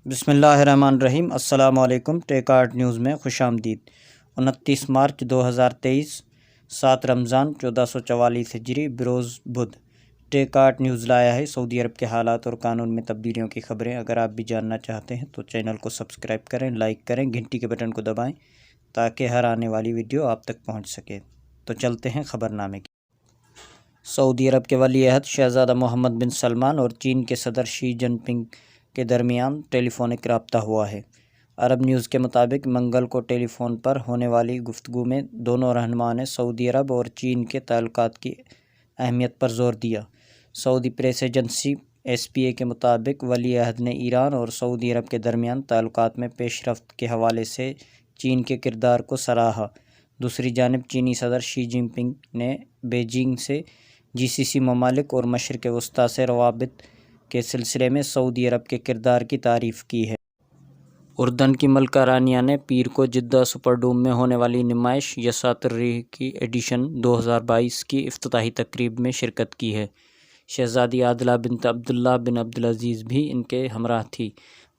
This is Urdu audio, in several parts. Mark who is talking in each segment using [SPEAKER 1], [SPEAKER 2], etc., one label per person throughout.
[SPEAKER 1] بسم اللہ الرحمن الرحیم۔ السلام علیکم۔ ٹیک آرٹ نیوز میں خوش آمدید۔ 29 مارچ 2023 7 رمضان 1444 ہجری بروز بدھ۔ ٹیک آرٹ نیوز لایا ہے سعودی عرب کے حالات اور قانون میں تبدیلیوں کی خبریں۔ اگر آپ بھی جاننا چاہتے ہیں تو چینل کو سبسکرائب کریں، لائک کریں، گھنٹی کے بٹن کو دبائیں تاکہ ہر آنے والی ویڈیو آپ تک پہنچ سکے۔ تو چلتے ہیں خبر نامے کی۔ سعودی عرب کے ولی عہد شہزادہ محمد بن سلمان اور چین کے صدر شی جن پنگ کے درمیان ٹیلی فونک رابطہ ہوا ہے۔ عرب نیوز کے مطابق منگل کو ٹیلی فون پر ہونے والی گفتگو میں دونوں رہنماؤں نے سعودی عرب اور چین کے تعلقات کی اہمیت پر زور دیا۔ سعودی پریس ایجنسی SPA کے مطابق ولی عہد نے ایران اور سعودی عرب کے درمیان تعلقات میں پیش رفت کے حوالے سے چین کے کردار کو سراہا۔ دوسری جانب چینی صدر شی جن پنگ نے بیجنگ سے GCC ممالک اور مشرق وسطیٰ سے روابط کے سلسلے میں سعودی عرب کے کردار کی تعریف کی ہے۔ اردن کی ملکہ رانیہ نے پیر کو جدہ سپر ڈوم میں ہونے والی نمائش یسات الریح کی ایڈیشن 2022 کی افتتاحی تقریب میں شرکت کی ہے۔ شہزادی عادلہ بنت عبداللہ بن عبدالعزیز بھی ان کے ہمراہ تھی۔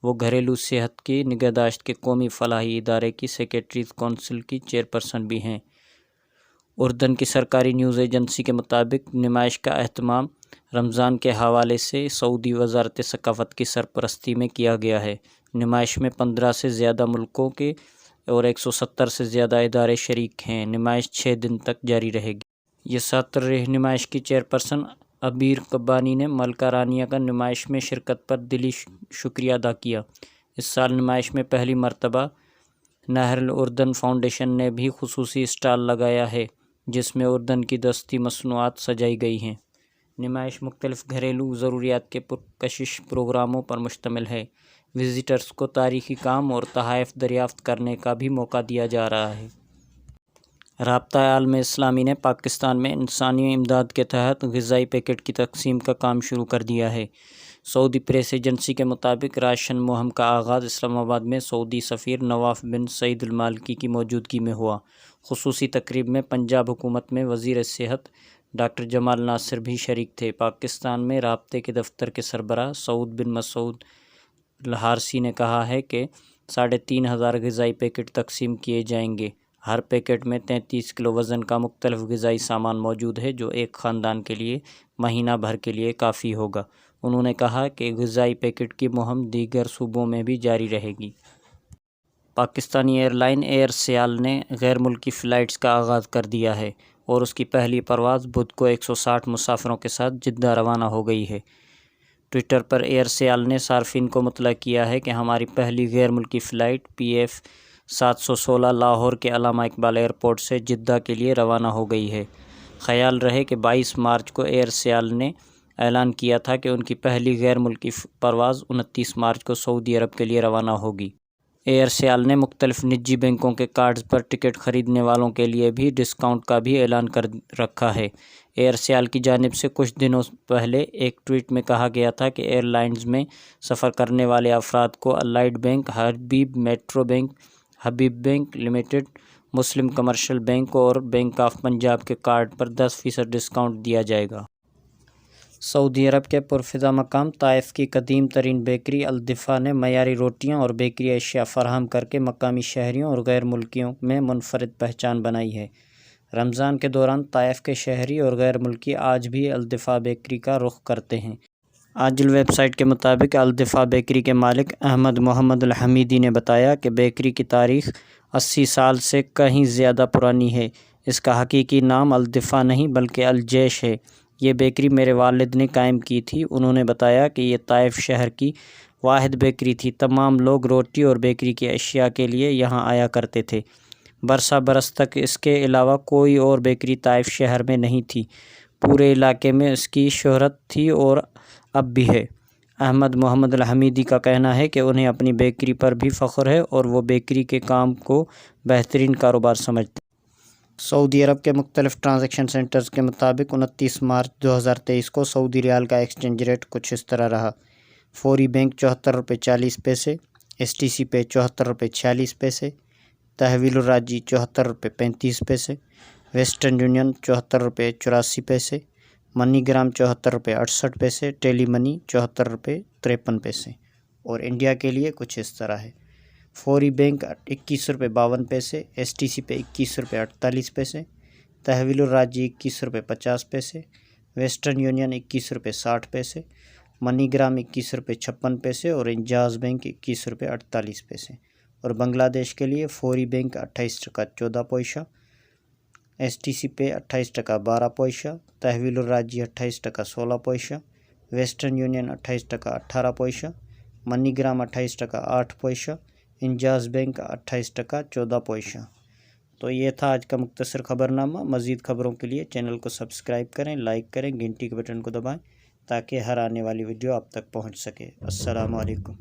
[SPEAKER 1] وہ گھریلو صحت کی نگہداشت کے قومی فلاحی ادارے کی سیکریٹریز کونسل کی چیئرپرسن بھی ہیں۔ اردن کی سرکاری نیوز ایجنسی کے مطابق نمائش کا اہتمام رمضان کے حوالے سے سعودی وزارت ثقافت کی سرپرستی میں کیا گیا ہے۔ نمائش میں 15 سے زیادہ ملکوں کے اور 170 سے زیادہ ادارے شریک ہیں۔ نمائش 6 دن تک جاری رہے گی۔ یسات الریح نمائش کی چیئرپرسن عبیر قبانی نے ملکہ رانیہ کا نمائش میں شرکت پر دلی شکریہ ادا کیا۔ اس سال نمائش میں پہلی مرتبہ نہر الاردن فاؤنڈیشن نے بھی خصوصی اسٹال لگایا ہے جس میں اردن کی دستی مصنوعات سجائی گئی ہیں۔ نمائش مختلف گھریلو ضروریات کے پرکشش پروگراموں پر مشتمل ہے۔ وزٹرز کو تاریخی کام اور تحائف دریافت کرنے کا بھی موقع دیا جا رہا ہے۔ رابطہ عالم اسلامی نے پاکستان میں انسانی امداد کے تحت غذائی پیکٹ کی تقسیم کا کام شروع کر دیا ہے۔ سعودی پریس ایجنسی کے مطابق راشن مہم کا آغاز اسلام آباد میں سعودی سفیر نواف بن سعید المالکی کی موجودگی میں ہوا۔ خصوصی تقریب میں پنجاب حکومت میں وزیر صحت ڈاکٹر جمال ناصر بھی شریک تھے۔ پاکستان میں رابطے کے دفتر کے سربراہ سعود بن مسعود الحارثی نے کہا ہے کہ 3500 غذائی پیکٹ تقسیم کیے جائیں گے۔ ہر پیکٹ میں 33 کلو وزن کا مختلف غذائی سامان موجود ہے جو ایک خاندان کے لیے مہینہ بھر کے لیے کافی ہوگا۔ انہوں نے کہا کہ غذائی پیکٹ کی مہم دیگر صوبوں میں بھی جاری رہے گی۔ پاکستانی ایئر لائن ایئر سیال نے غیر ملکی فلائٹس کا آغاز کر دیا ہے اور اس کی پہلی پرواز بدھ کو 160 مسافروں کے ساتھ جدہ روانہ ہو گئی ہے۔ ٹوئٹر پر ایئر سیال نے صارفین کو مطلع کیا ہے کہ ہماری پہلی غیر ملکی فلائٹ PF 716 لاہور کے علامہ اقبال ایئرپورٹ سے جدہ کے لیے روانہ ہو گئی ہے۔ خیال رہے کہ 22 مارچ کو ایئر سیال نے اعلان کیا تھا کہ ان کی پہلی غیر ملکی پرواز 29 مارچ کو سعودی عرب کے لیے روانہ ہوگی۔ ایئر سیال نے مختلف نجی بینکوں کے کارڈز پر ٹکٹ خریدنے والوں کے لیے بھی ڈسکاؤنٹ کا بھی اعلان کر رکھا ہے۔ ایئر سیال کی جانب سے کچھ دنوں پہلے ایک ٹویٹ میں کہا گیا تھا کہ ایئر لائنز میں سفر کرنے والے افراد کو الائڈ بینک، حبیب میٹرو بینک، حبیب بینک لمیٹڈ، مسلم کمرشل بینک اور بینک آف پنجاب کے کارڈ پر 10% ڈسکاؤنٹ دیا جائے گا۔ سعودی عرب کے پرفضا مقام طائف کی قدیم ترین بیکری الدفاع نے معیاری روٹیاں اور بیکری اشیاء فراہم کر کے مقامی شہریوں اور غیر ملکیوں میں منفرد پہچان بنائی ہے۔ رمضان کے دوران طائف کے شہری اور غیر ملکی آج بھی الدفاع بیکری کا رخ کرتے ہیں۔ عاجل ویب سائٹ کے مطابق الدفاع بیکری کے مالک احمد محمد الحمیدی نے بتایا کہ بیکری کی تاریخ 80 سال سے کہیں زیادہ پرانی ہے۔ اس کا حقیقی نام الدفاع نہیں بلکہ الجیش ہے۔ یہ بیکری میرے والد نے قائم کی تھی۔ انہوں نے بتایا کہ یہ طائف شہر کی واحد بیکری تھی۔ تمام لوگ روٹی اور بیکری کی اشیاء کے لیے یہاں آیا کرتے تھے۔ برسہ برس تک اس کے علاوہ کوئی اور بیکری طائف شہر میں نہیں تھی۔ پورے علاقے میں اس کی شہرت تھی اور اب بھی ہے۔ احمد محمد الحمیدی کا کہنا ہے کہ انہیں اپنی بیکری پر بھی فخر ہے اور وہ بیکری کے کام کو بہترین کاروبار سمجھتے ہیں۔ سعودی عرب کے مختلف ٹرانزیکشن سینٹرز کے مطابق 29 مارچ 2023 کو سعودی ریال کا ایکسچینج ریٹ کچھ اس طرح رہا۔ فوری بینک 74 روپے 40 پیسے، STC پے 74 روپے 46 پیسے، تحویل الراجی 74 روپے 35 پیسے، ویسٹرن یونین 74 روپے 84 پیسے، منی گرام 74 روپے 68 پیسے، ٹیلی منی 74 روپے 53 پیسے۔ اور انڈیا کے لیے کچھ اس طرح ہے۔ فوری بینک 21.52 ایس ٹی سی پہ 21.48، تحویل الراجی 21.50، ویسٹرن یونین 21.60، منی گرام 21.56 اور انجاز بینک 21.48۔ اور بنگلہ دیش کے لیے فوری بینک 28.14، ایس ٹی سی پہ 28.12، تحویل الراجی 28.16، ویسٹرن یونین 28.18، منی گرام 28.8، انجاز بینک 28.14۔ تو یہ تھا آج کا مختصر خبرنامہ۔ مزید خبروں کے لیے چینل کو سبسکرائب کریں، لائک کریں، گھنٹی کے بٹن کو دبائیں تاکہ ہر آنے والی ویڈیو آپ تک پہنچ سکے۔ السلام علیکم۔